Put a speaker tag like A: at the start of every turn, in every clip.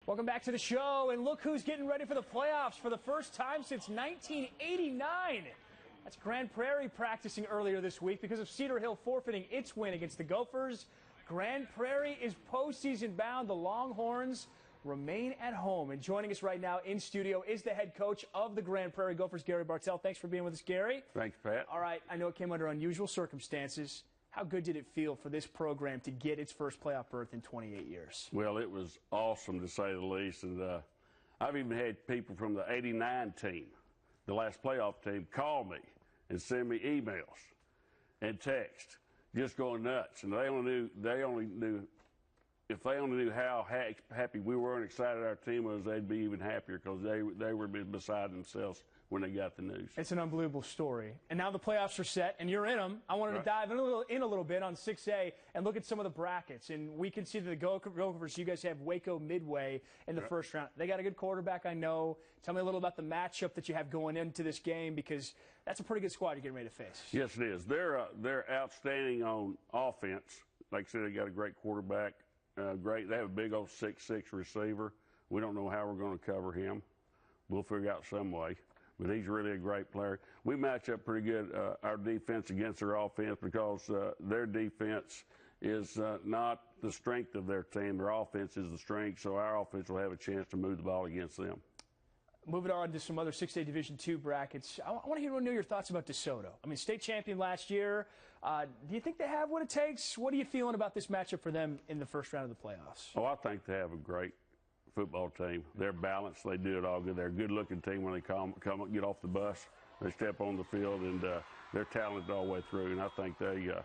A: Welcome back to the show, and look who's getting ready for the playoffs for the first time since 1989. That's Grand Prairie practicing earlier this week because of Cedar Hill forfeiting its win against the Gophers. Grand Prairie is postseason bound. The Longhorns remain at home. And joining us right now in studio is the head coach of the Grand Prairie Gophers, Gary Bartel. Thanks for being with us, Gary.
B: Thanks, Pat.
A: All right, I know it came under unusual circumstances. How good did it feel for this program to get its first playoff berth in 28 years?
B: Well, it was awesome, to say the least. And I've even had people from the '89 team, the last playoff team, call me and send me emails and text, just going nuts. And they only knew if they only knew how happy we were and excited our team was, they'd be even happier, because they were beside themselves when they got the news. It's
A: an unbelievable story. And now the playoffs are set, and you're in them. I wanted to dive in a little bit on 6A and look at some of the brackets. And we can see that the Gophers, you guys have Waco Midway in the first round. They got a good quarterback, I know. Tell me a little about the matchup that you have going into this game, because that's a pretty good squad you're getting ready to face.
B: Yes, it is. They're outstanding on offense. Like I said, they got a great quarterback. They have a big old 6'6" receiver. We don't know how we're going to cover him. We'll figure out some way. But he's really a great player. We match up pretty good, our defense against their offense, because their defense is not the strength of their team. Their offense is the strength, so our offense will have a chance to move the ball against them.
A: Moving on to some other 6A Division II brackets, I want to know your thoughts about DeSoto. I mean, state champion last year. Do you think they have what it takes? What are you feeling about this matchup for them in the first round of the playoffs?
B: Oh, I think they have a great football team. They're balanced. They do it all good. They're a good-looking team when they come get off the bus. They step on the field, and they're talented all the way through. And I think the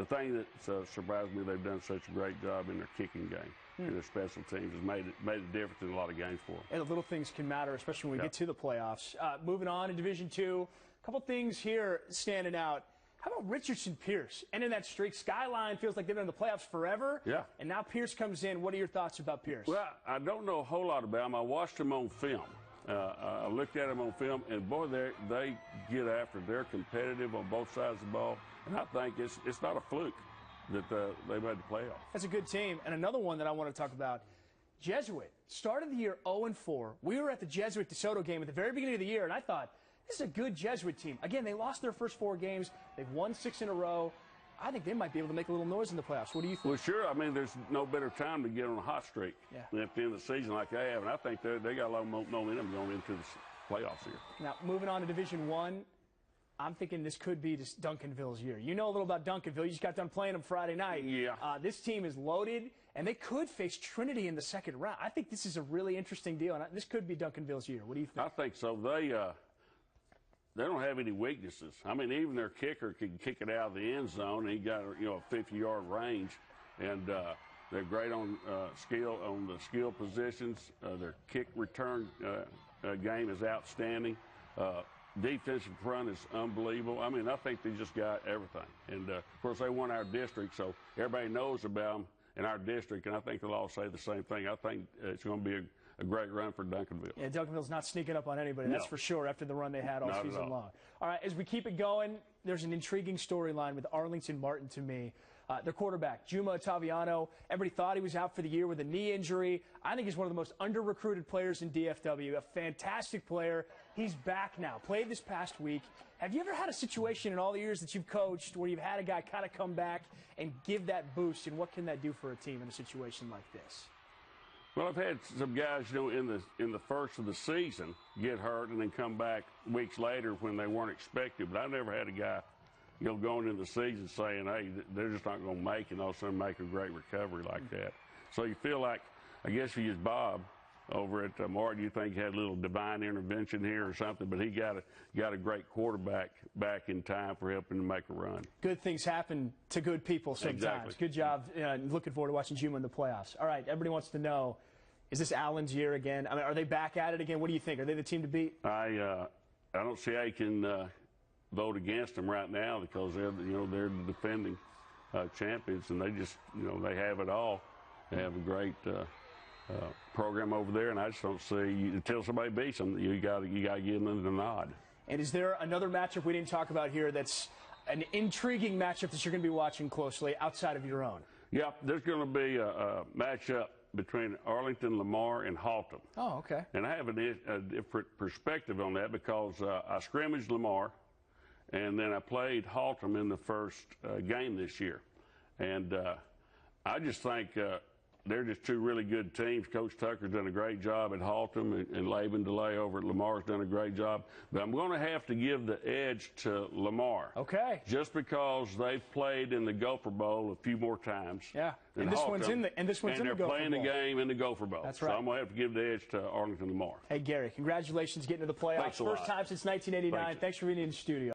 B: thing that surprised me, they've done such a great job in their kicking game. And their special teams has made a difference in a lot of games for them.
A: And the little things can matter, especially when we get to the playoffs. Moving on to Division II, a couple things here standing out. How about Richardson Pierce? Ending that streak. Skyline feels like they've been in the playoffs forever.
B: Yeah.
A: And now Pierce comes in. What are your thoughts about Pierce?
B: Well, I don't know a whole lot about him. I watched him on film. I looked at him on film, and boy, they get after. They're competitive on both sides of the ball, and I think it's not a fluke that they made the playoffs.
A: That's a good team. And another one that I want to talk about, Jesuit. Started the year 0-4. We were at the Jesuit DeSoto game at the very beginning of the year, and I thought, this is a good Jesuit team. Again, they lost their first 4 games. They've won 6 in a row. I think they might be able to make a little noise in the playoffs. What do you think?
B: Well, sure. I mean, there's no better time to get on a hot streak than at the end of the season like they have. And I think they got a lot of momentum going into the playoffs here.
A: Now, moving on to Division I, I'm thinking this could be just Duncanville's year. You know a little about Duncanville. You just got done playing them Friday night.
B: Yeah.
A: This team is loaded, and they could face Trinity in the second round. I think this is a really interesting deal, and this could be Duncanville's year. What do you think?
B: I think so. They don't have any weaknesses. I mean, even their kicker can kick it out of the end zone. He got a 50-yard range, and they're great on the skill positions. Their kick return game is outstanding. Defensive front is unbelievable. I mean, I think they just got everything. And of course, they won our district, so everybody knows about them in our district, and I think they'll all say the same thing. I think it's going to be a great run for Duncanville.
A: Yeah, Duncanville's not sneaking up on anybody, that's for sure, after the run they had all season long. All right, as we keep it going, there's an intriguing storyline with Arlington Martin to me. Their quarterback, Juma Ottaviano, everybody thought he was out for the year with a knee injury. I think he's one of the most under-recruited players in DFW, a fantastic player. He's back now, played this past week. Have you ever had a situation in all the years that you've coached where you've had a guy kind of come back and give that boost, and what can that do for a team in a situation like this?
B: Well, I've had some guys, in the first of the season get hurt and then come back weeks later when they weren't expected. But I never had a guy, going into the season saying, hey, they're just not going to make it, and all of a sudden make a great recovery like that. So you feel like, I guess you use Bob over at Martin, you think he had a little divine intervention here or something, but he got a great quarterback back in time for helping to make a run.
A: Good things happen to good people sometimes.
B: Exactly.
A: Good job. Looking forward to watching Juma in the playoffs. All right, everybody wants to know, is this Allen's year again? I mean, are they back at it again? What do you think? Are they the team to beat?
B: I don't see how you can vote against them right now, because they're the defending champions, and they just they have it all. They have a great program over there, and I just don't see, until somebody beats them, you got to give them the nod.
A: And is there another matchup we didn't talk about here that's an intriguing matchup that you're going to be watching closely outside of your own?
B: Yeah, there's going to be a matchup between Arlington, Lamar, and Haltom.
A: Oh, okay.
B: And I have a different perspective on that because I scrimmaged Lamar, and then I played Haltom in the first game this year. And I just think they're just two really good teams. Coach Tucker's done a great job at Haltom, and Laban DeLay over at Lamar's done a great job. But I'm going to have to give the edge to Lamar.
A: Okay.
B: Just because they've played in the Gopher Bowl a few more times.
A: Yeah. And this one's in the Gopher Bowl.
B: And they're playing the game in the Gopher Bowl.
A: That's right.
B: So I'm going to have to give the edge to Arlington Lamar.
A: Hey, Gary, congratulations getting to the playoffs.
B: Thanks a lot.
A: First time since 1989. Thanks for being in the studio.